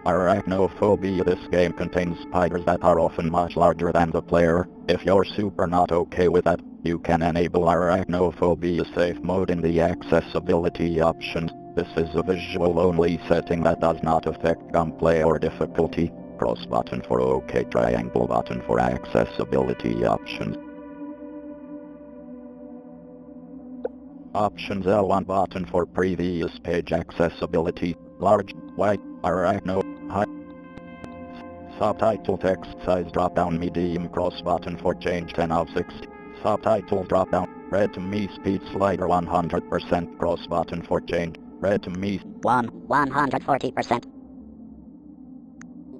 Arachnophobia. This game contains spiders that are often much larger than the player. If you're super not okay with that, you can enable Arachnophobia safe mode in the accessibility options. This is a visual-only setting that does not affect gunplay or difficulty. Cross button for OK, triangle button for accessibility options. Options L1 button for previous page accessibility. Large, white, arachno, high. Subtitle text size drop down medium cross button for change 10 of 60. Subtitle drop down. Read to me speed slider 100% cross button for change. Read to me 140%.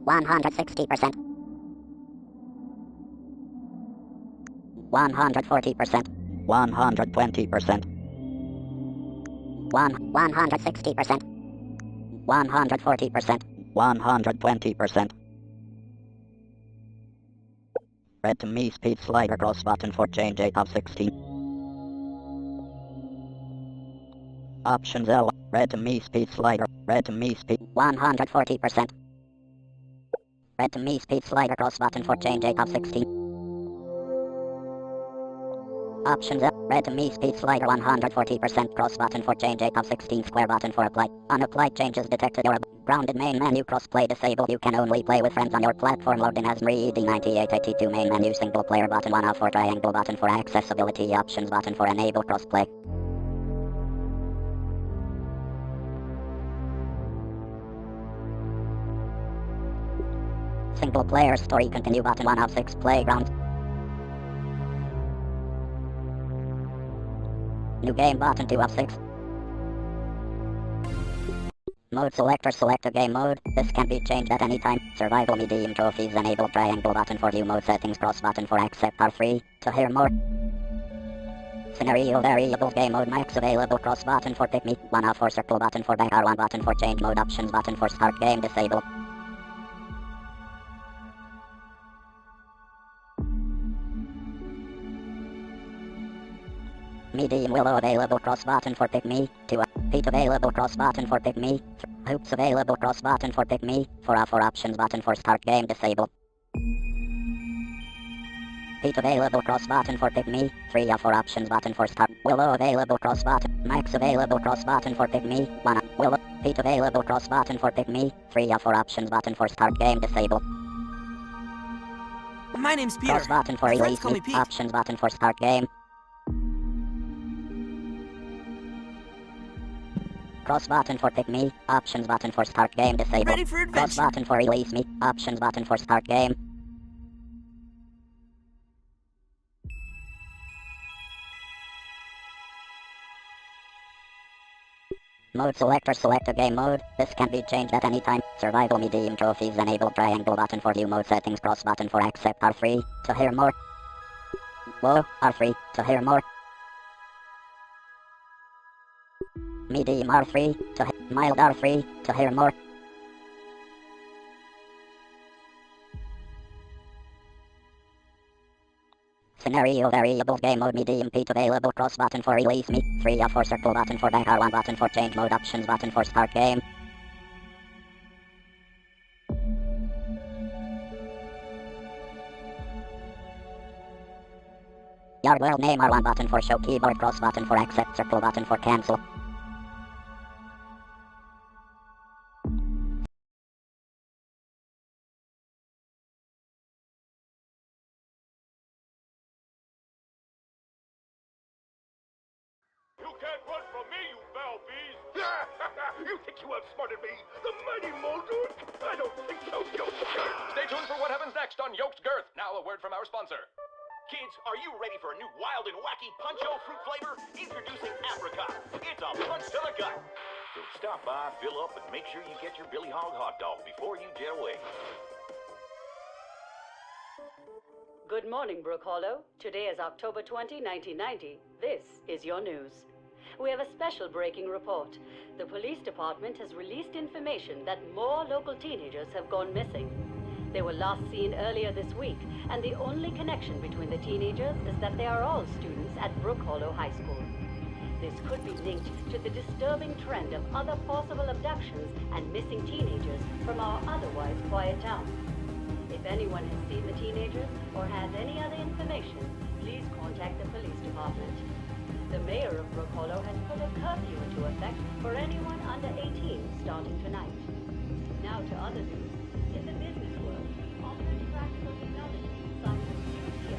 160%. 140%. 120%. 160%. 140%. 120%. Read to me speed slider cross button for change 8 of 16. Options L. Read to me speed slider. Read to me speed 140%. Read to me speed slider cross button for change 8 of 16. Options L. Read to me speed slider 140% cross button for change 8 of 16 square button for apply. Unapplied changes detected or grounded main menu crossplay disabled. You can only play with friends on your platform. Loading as reading 9882 main menu single player button 1 of 4 triangle button for accessibility options button for enable crossplay. Single player story continue button 1 of 6 playground. New game button 2 of 6. Mode selector select a game mode. This can be changed at any time. Survival medium trophies enable triangle button for view mode settings cross button for accept R3 to hear more. Scenario variables game mode max available cross button for pick me 1 of 4 circle button for back R1 button for change mode options button for start game disabled. Medium willow available cross button for pick me 2 feet available cross button for pick me. Hoops available cross button for pick me 4 of 4 options button for start game disabled. Feet available cross button for pick me 3 of 4 options button for start. Willow available cross button max available cross button for pick me 1 of willow. Feet available cross button for pick me 3 of 4 options button for start game disabled. My name's Peter. Cross button for My friends release call me Pete. options button for start game. Cross button for pick me, options button for start game disabled. Ready for adventure. Cross button for release me, options button for start game. Mode selector select a game mode. This can be changed at any time. Survival medium trophies enable triangle button for view mode settings cross button for accept R3 to hear more. Low R3 to hear more. Medium R3 to mild R3 to hear more. Scenario variables game mode medium Pete available cross button for release me 3 of 4 circle button for back R1 button for change mode options button for start game. Your world name R1 button for show keyboard cross button for accept circle button for cancel. You can't run from me, you foul beast! You think you outsmarted me? The mighty Mulder? I don't think so, Yokes Girth! Stay tuned for what happens next on Yokes Girth. Now a word from our sponsor. Kids, are you ready for a new wild and wacky Punch-O fruit flavor? Introducing Apricot. It's a punch to the gut. So stop by, fill up, and make sure you get your Billy Hog hot dog before you jet away. Good morning, Brook Hollow. Today is October 20, 1990. This is your news. We have a special breaking report. The police department has released information that more local teenagers have gone missing. They were last seen earlier this week, and the only connection between the teenagers is that they are all students at Brook Hollow High School. This could be linked to the disturbing trend of other possible abductions and missing teenagers from our otherwise quiet town. If anyone has seen the teenagers or has any other information, please contact the police department. The mayor of Brook Hollow has put a curfew into effect for anyone under 18 starting tonight. Now to other news. In the business world, Optimus Practical Technologies signed a new deal.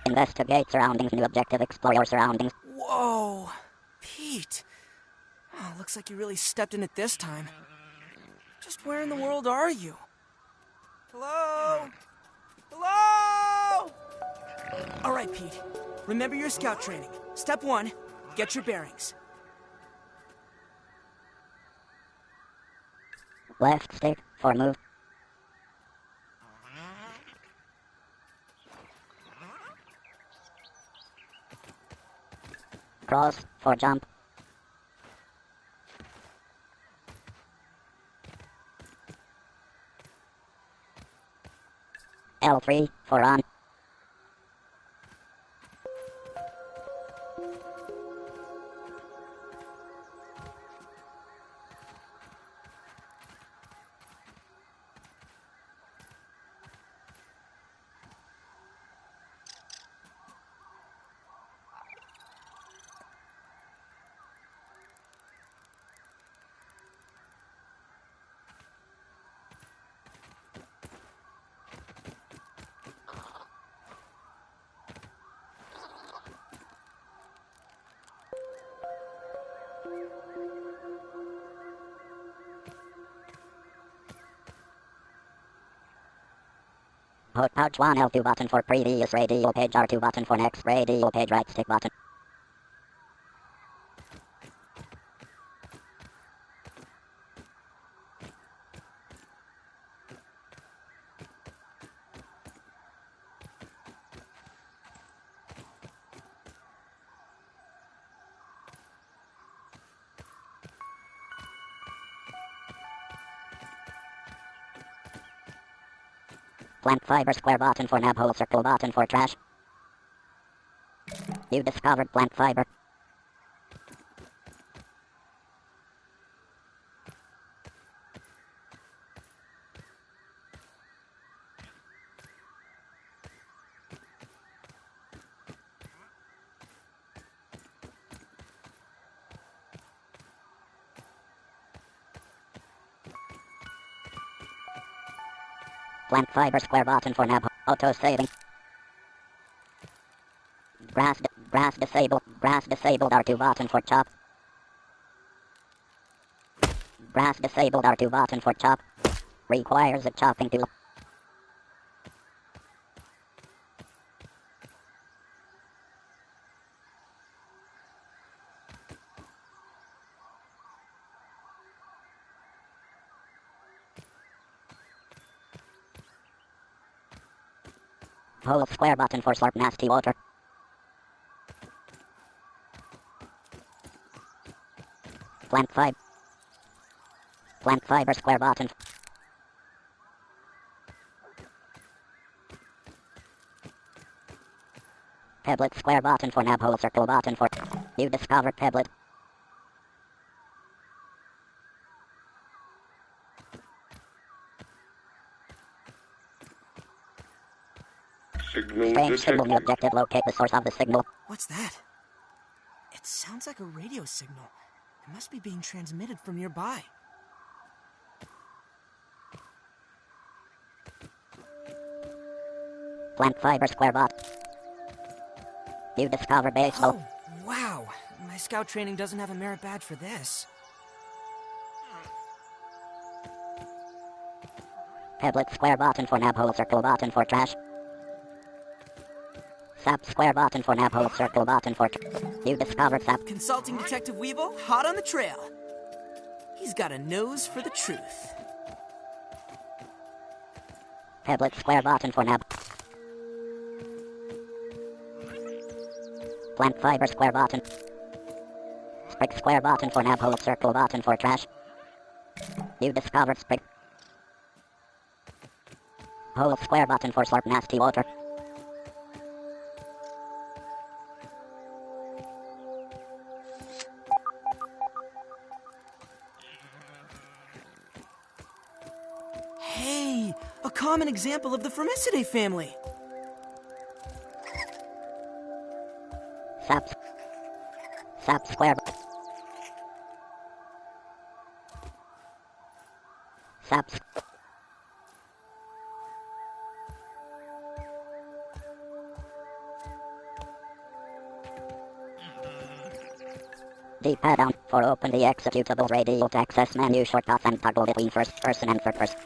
Investigate surroundings. New objective. Explore your surroundings. Whoa! Pete! Oh, looks like you really stepped in it this time. Just where in the world are you? Hello? Hello? Alright, Pete. Remember your scout training. Step 1, get your bearings. Left stick for move. Cross for jump. L3 for run. Hold pouch 1 L2 button for previous radio page, R2 button for next radio page, right stick button. Plant fiber square button for nab hole, circle button for trash. You discovered plant fiber. Plant fiber square button for nab auto saving. Brass disabled R2 button for chop. Brass disabled R2 button for chop. Requires a chopping tool. Hold square button for slurp nasty water. Plant fiber square button. Pebblet square button for nab hole, circle button for. You discovered pebblet. Signal Strange signal, new detected. objective, locate the source of the signal. What's that? It sounds like a radio signal. It must be being transmitted from nearby. Plant fiber square bot. You discovered baseball. Oh, wow. My scout training doesn't have a merit badge for this. Peblet square button for nab hole circle button for trash. Sap square button for nab hole circle button for You discovered sap. Consulting Detective Weevil, hot on the trail. He's got a nose for the truth. Peblet square button for nab. Plant fiber square button. Sprig square button for nab hole circle button for trash. You discovered sprig. Hole square button for slurp nasty water. Hey, a common example of the Formicidae family. Sap. Sap square. Sap. D-pad down for open the executable radio to access menu shortcuts and toggle between first person and third person.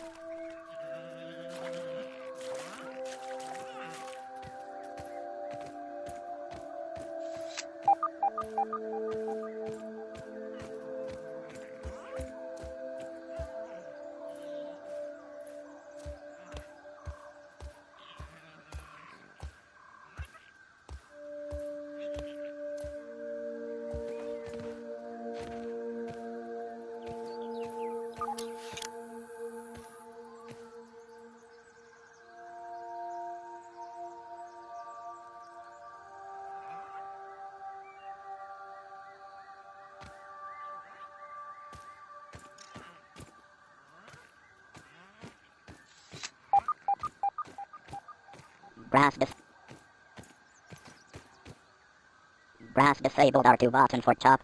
Brass disabled R2 button for chop.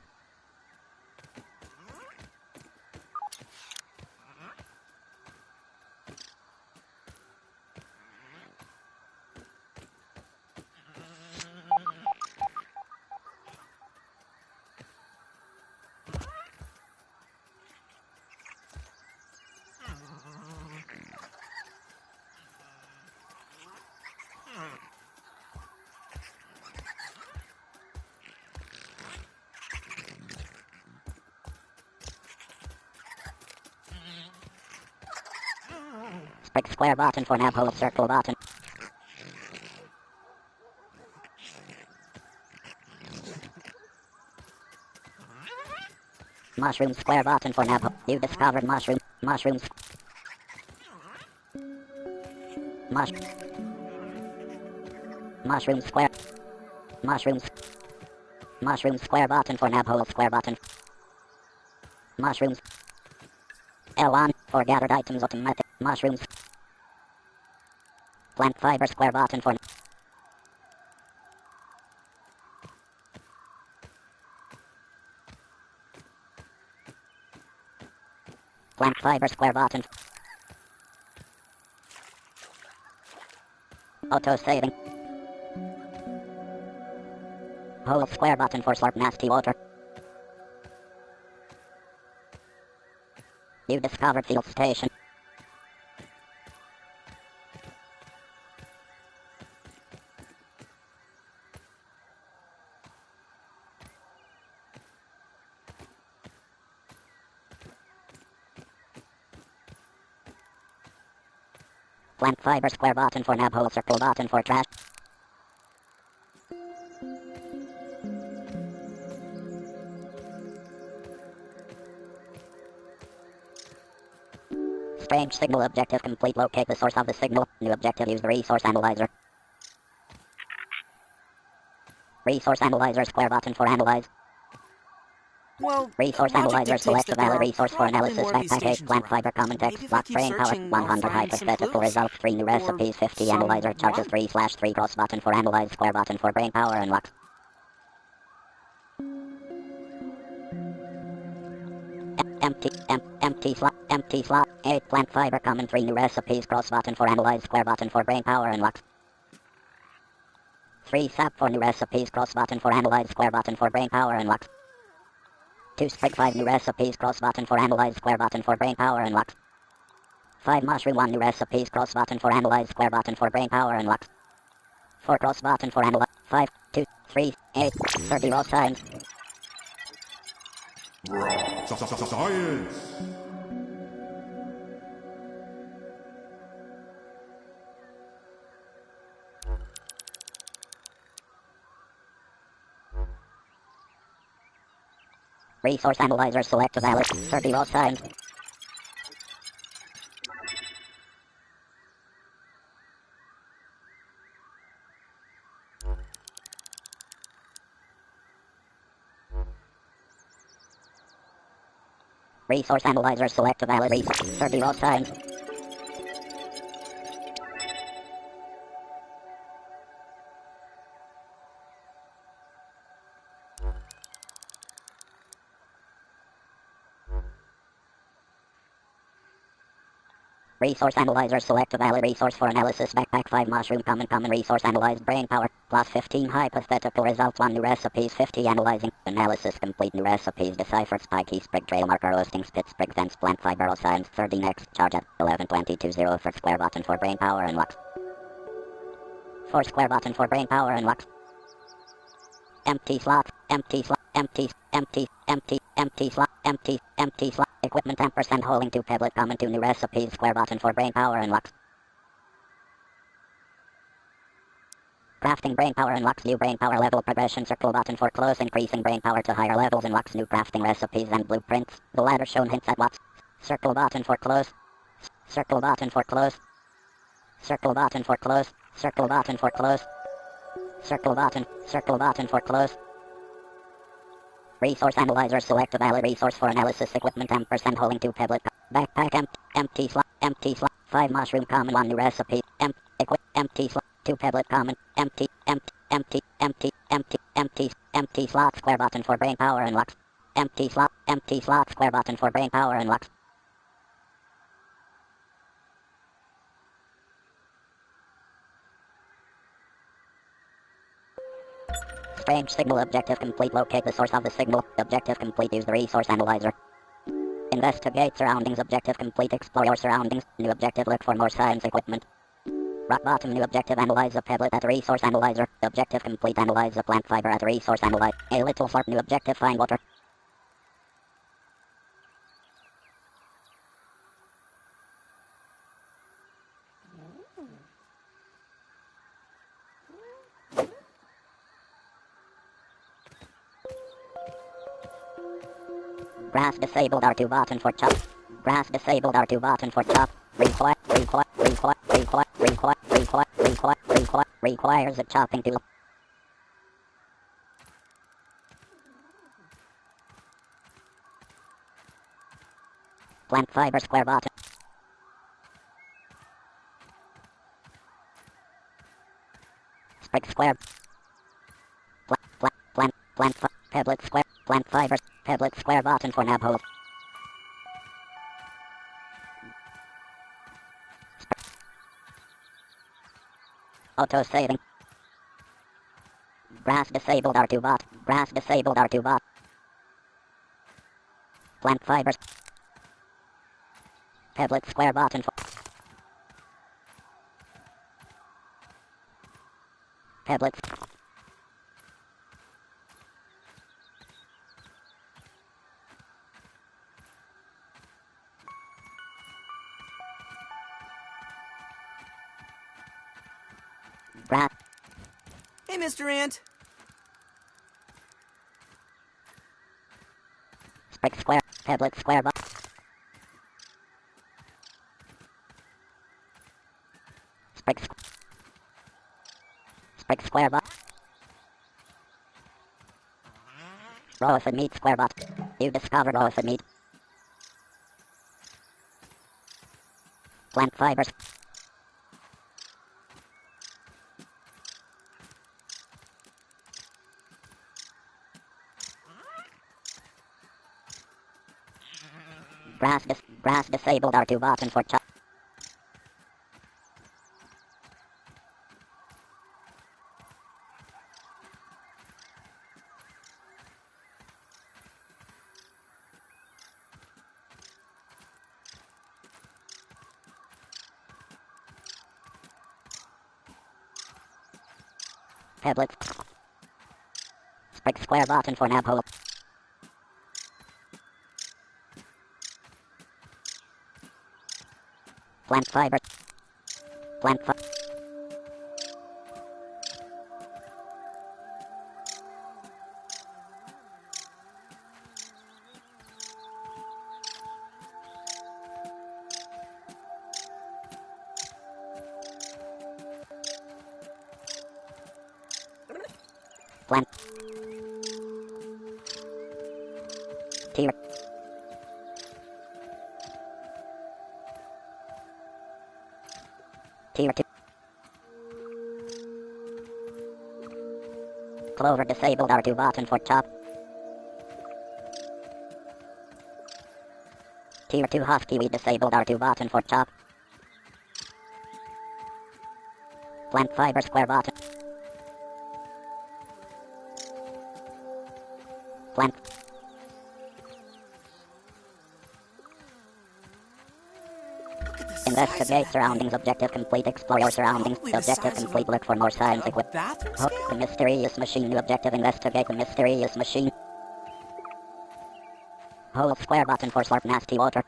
Sprig square button for nab hole circle button. Mushroom square button for nab hole. You discovered mushrooms. Mushroom square. Mushroom square button for nab hole square button. Mushrooms. L1 for gathered items automatic. Mushrooms. Plant fiber square button for plant fiber square button. Auto saving. Hole square button for slurp nasty water. You discovered field station. Plant fiber square button for nab hole circle button for trash. Strange signal objective complete. Locate the source of the signal. New objective, use the resource analyzer. Resource analyzer square button for analyze. Well, Resource logic analyzer dictates select that a there valid are resource for probably analysis more of these backpack 8 stations plant around. fiber common text Maybe if I block keep brain power searching, I'll 100 find some hypothetical clues. results 3 new Or recipes 50 analyzer charges someone. 3/3 cross button for analyze square button for brain power unlocks. Empty slot 8 plant fiber common 3 new recipes cross button for analyze square button for brain power unlocks. 3 sap for new recipes cross button for analyze square button for brain power unlocks. 2 sprig 5 new recipes cross button for analyze square button for brain power unlocks. 5 mushroom 1 new recipes cross button for analyze square button for brain power unlocks. 4 cross button for analyze 5 2 3 8 30 raw signs. Science! Resource analyzer select a valid 30 raw signs. Resource analyzer select a valid resource 30 raw signs. Resource analyzer select a valid resource for analysis backpack 5 mushroom common resource analyzed brain power plus 15 hypothetical results 1 new recipes 50 analyzing analysis complete new recipes deciphered spiky sprig trail marker listing spit sprig fence plant fiber signs 30 next charge at 11:22:0 for square button for brain power unlocks. 4 square button for brain power unlocks. Empty slot empty slot empty slot equipment ampersand holding 2 peblet common 2 new recipes square button for brain power unlocks. Crafting brain power unlocks new brain power level progression circle button for close increasing brain power to higher levels unlocks new crafting recipes and blueprints. The ladder shown hints at what's circle button for close. Circle button for close. Circle button for close. Circle button for close. Circle button for close. Resource analyzer select a valid resource for analysis equipment ampersand holding 2 peblet backpack empty slot 5 mushroom common 1 new recipe empty slot 2 peblet common empty slot square button for brain power unlocks. Empty slot square button for brain power unlocks. Strange signal objective complete. Locate the source of the signal. Objective complete. Use the resource analyzer. Investigate surroundings. Objective complete. Explore your surroundings. New objective. Look for more science equipment. Rock bottom. New objective. Analyze a pebble at the resource analyzer. Objective complete. Analyze a plant fiber at the resource analyzer. A little fart. New objective. Find water. Grass disabled R2 button for chop. Grass disabled R2 button for chop. Requires a chopping tool. Plant fiber square button. Sprig square. Peblet square. Plant fibers. Peblet square button for nab hole. Auto saving. Grass disabled R2 bot. Grass disabled R2 bot. Plant fibers. Peblet square button for Peblets. Grass. Hey, Mr. Ant. Sprig square. Peblet square bot. Sprig square bot. Row of meat square bot. You discovered roasted meat. Plant fibers. Grass disabled R2 button for chop. Peblets. Sprig square button for nab hole. Plant fiber. Plant fi- Plant. Tier. Tier 2. Clover disabled R2 button for chop. Tier 2 husky wheat disabled R2 button for chop. Plant fiber square button. Plant. Look at the size Investigate of surroundings. that Objective complete. Explore your surroundings. Probably the Objective size of complete. Look for more signs. a Equip. bathroom Hook scale? the mysterious machine. New objective. Investigate the mysterious machine. Hold square button for slurp nasty water.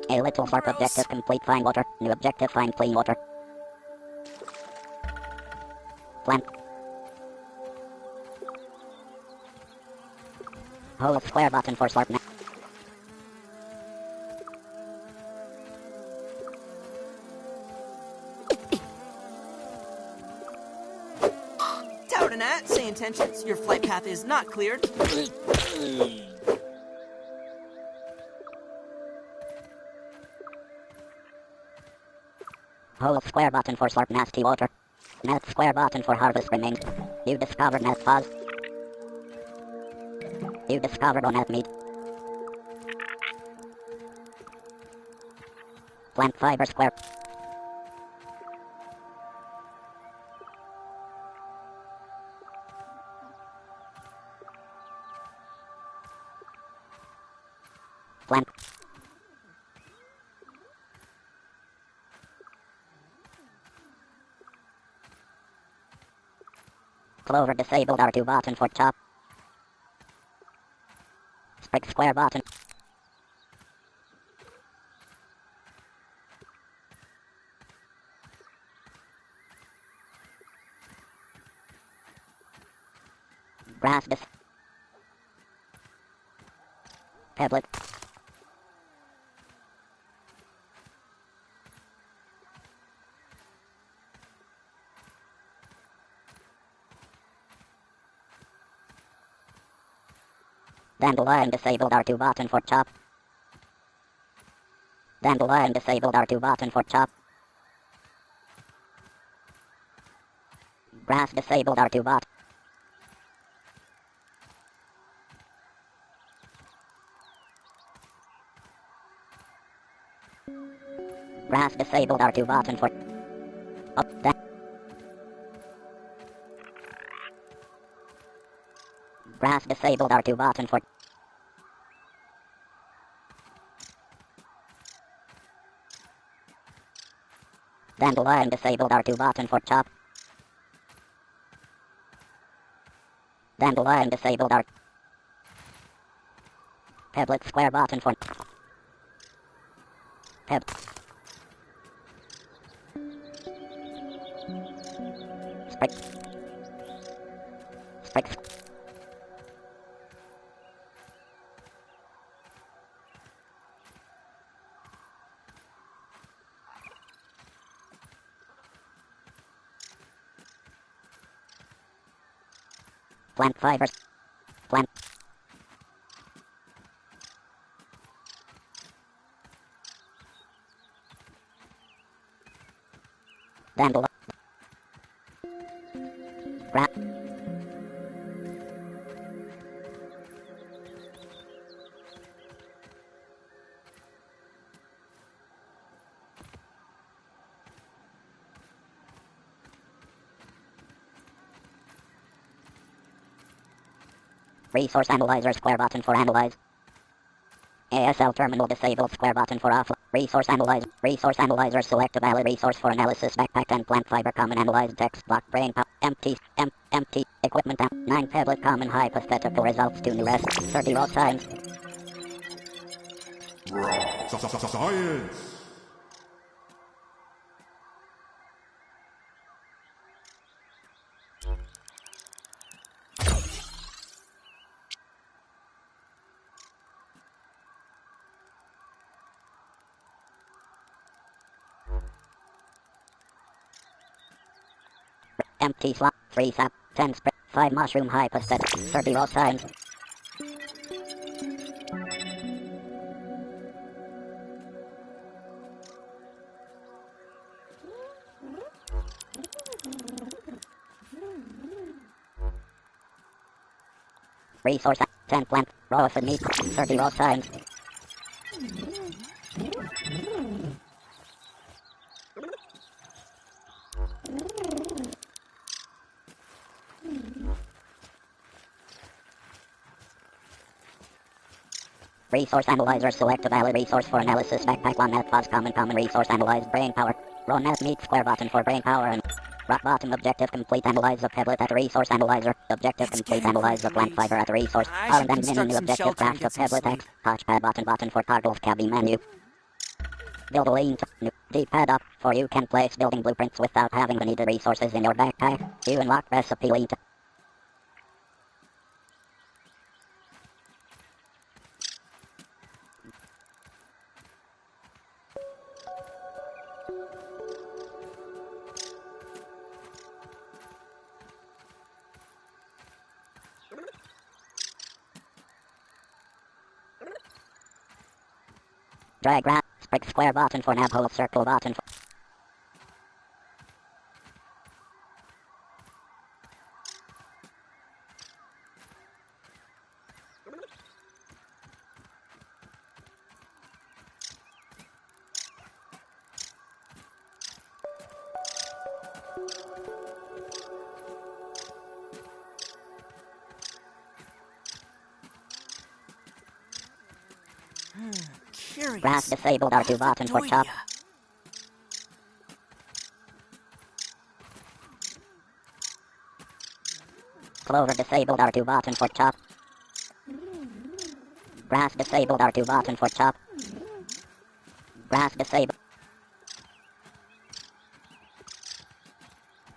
A little slurp. Gross. Objective complete. Find water. New objective. Find clean water. Plant. Hold square button for slurp. Tower to Nat, say intentions. Your flight path is not cleared. Hold square button for slurp nasty water. Net square button for harvest remains. You discovered net fuzz. You discovered net meat. Plant fiber square. Plant. Clover disabled R2 button for chop. Sprig square button. Grass dis. Peblet. Dandelion disabled R2 button for chop. Dandelion disabled R2 button for chop. Grass disabled R2 bot. Grass disabled R2 button for up that. Grass disabled R2 button for Dandelion disabled R2 button for chop. Dandelion disabled R. Peblet square button for Peb. Sprig. Sprig. Plant fibers. Plant. Dandelion. Rat. Resource analyzer square button for analyze. ASL terminal disabled square button for off. Resource analyzer select a valid resource for analysis backpack and plant fiber common analyze text block brain power empty empty equipment 9 tablet common hypothetical results 2 new rest 30 raw signs. Science. Empty slot 3 sap 10 spread 5 mushroom hypothetical 30 raw signs. Resource 10 plant raw food meat 30 raw signs. Resource analyzer select a valid resource for analysis backpack 1 net fuzz common resource analyze brain power. Raw net meat square button for brain power and rock bottom objective complete analyze the tablet at resource analyzer. Objective complete analyze the plant fiber at resource. I should Then construct new some objective shelter and craft get of some tablet sleep. X. Touchpad button for toggles cabin menu. Build a lean D-pad up for you can place building blueprints without having the needed resources in your backpack. You unlock recipe lean. Drag rat, sprig square button for nab hole circle button for Curious. grass disabled R2 button for chop. Clover disabled R2 button for chop. Grass disabled R2 button for chop. Grass disabled.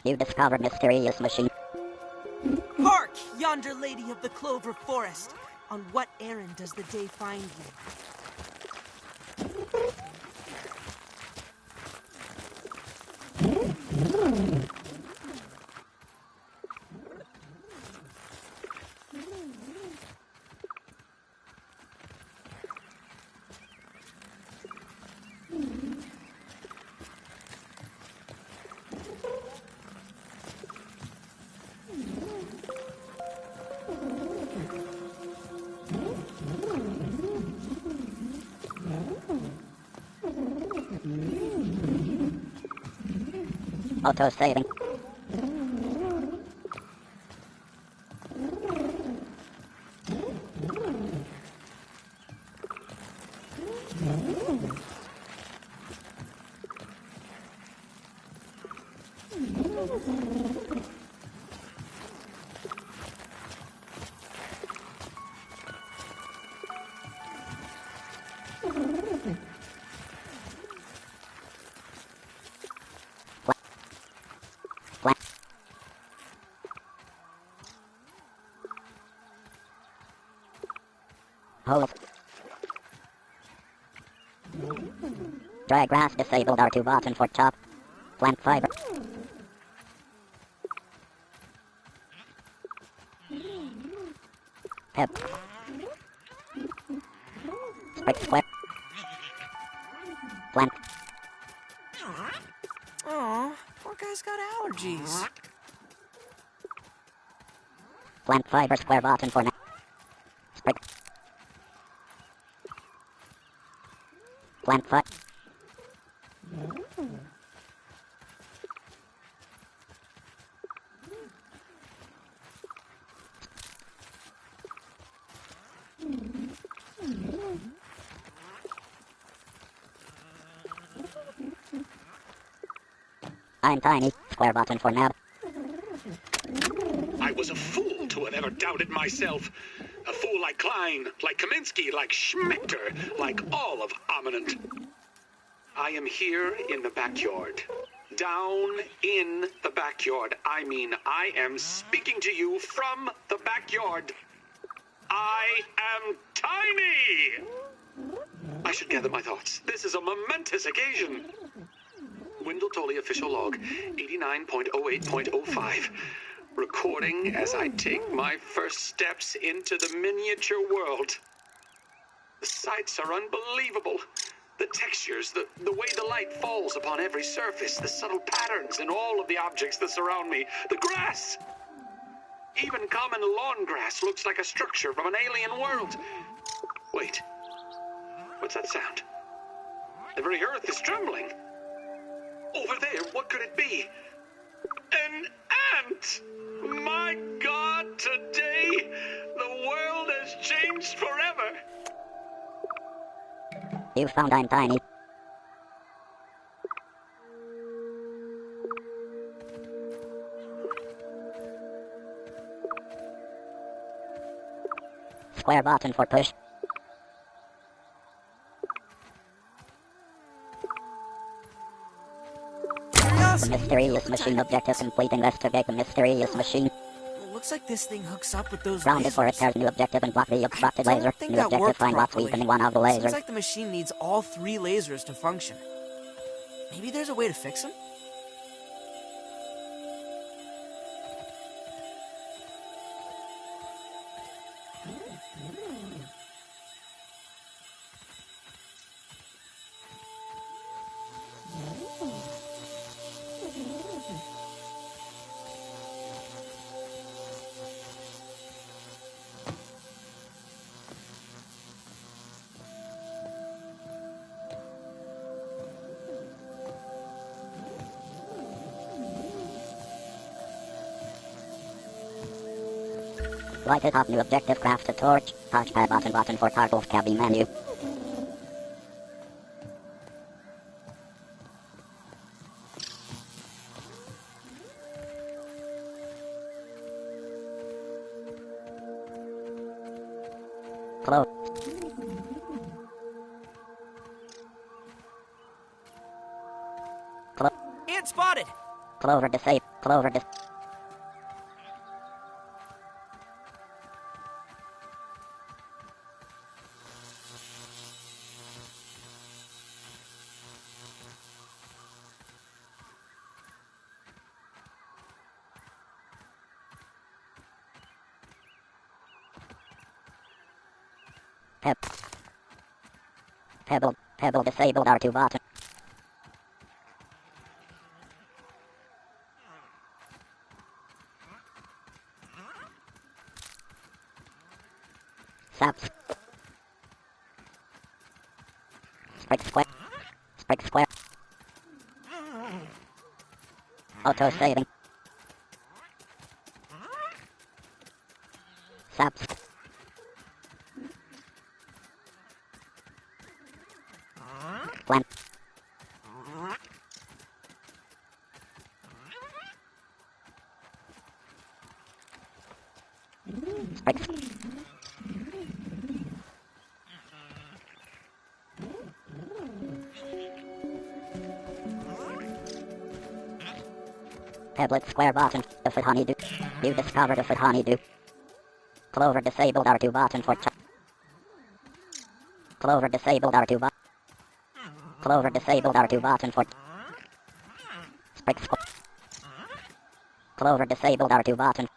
You discovered mysterious machine. Hark, yonder lady of the Clover Forest. On what errand does the day find you? Auto saving. Hold. Drag grass disabled R2 button for chop. Plant fiber. Pep. Sprig square. Plant. Aw, poor has got allergies? Plant fiber square button for now. Sprig. Plant fiber. I'm tiny. Square button for now. I was a fool to have ever doubted myself. A fool like Klein, like Kaminsky, like Schmechter, like all of Ominent. I am here in the backyard. Down in the backyard. I mean, I am speaking to you from the backyard. I am tiny! I should gather my thoughts. This is a momentous occasion. Wendell Tully official log, 89.08.05. Recording as I take my first steps into the miniature world. The sights are unbelievable. The textures, the way the light falls upon every surface, the subtle patterns in all of the objects that surround me, the grass. Even common lawn grass looks like a structure from an alien world. Wait, what's that sound? The very earth is trembling. Over there, what could it be? An ant! My God, today, the world has changed forever. You found I'm tiny. Square button for push. Mysterious machine objective complete. Investigate the mysterious machine. Looks like this thing hooks up with those Grounded for lasers. repairs. New objective and block the obstructed I laser. don't think New that objective worked find what's properly. weakening one of the Seems lasers. like the machine needs all 3 lasers to function. Maybe there's a way to fix them? Light it up. New objective. Craft a torch. Touchpad button for toggle cabin menu. Close. Ant spotted! Clover disable. Clover dis. Pebble disabled R2 button. Saps. Sprig square. Sprig square. Auto saving. Saps. Plant. Sprig. Peblet square button. A foot honeydew. You discovered a foot honeydew. Clover disabled R2 button for Clover disabled R2 button. Clover disabled R2 button for Sprig square. Clover disabled R2 button.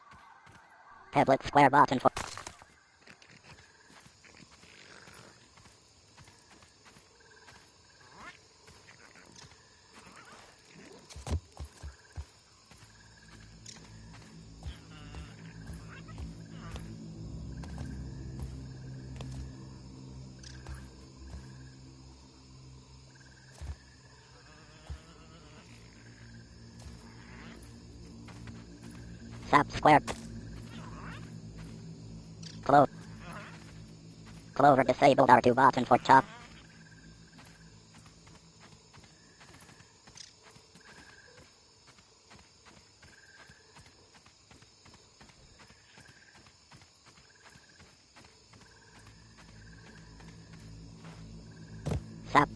Peblet square button for Sap square. Clover disabled R2 button for chop. Sap.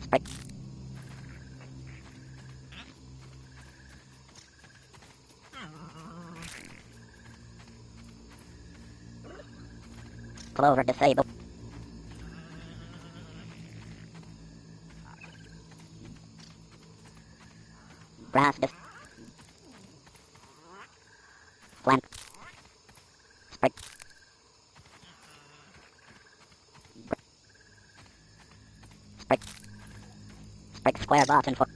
Spray. Clover disabled. Brass dis. Flank. Spray. Sprig square button for.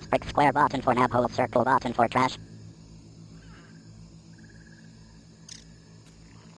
Sprig square button for nab hole circle button for trash.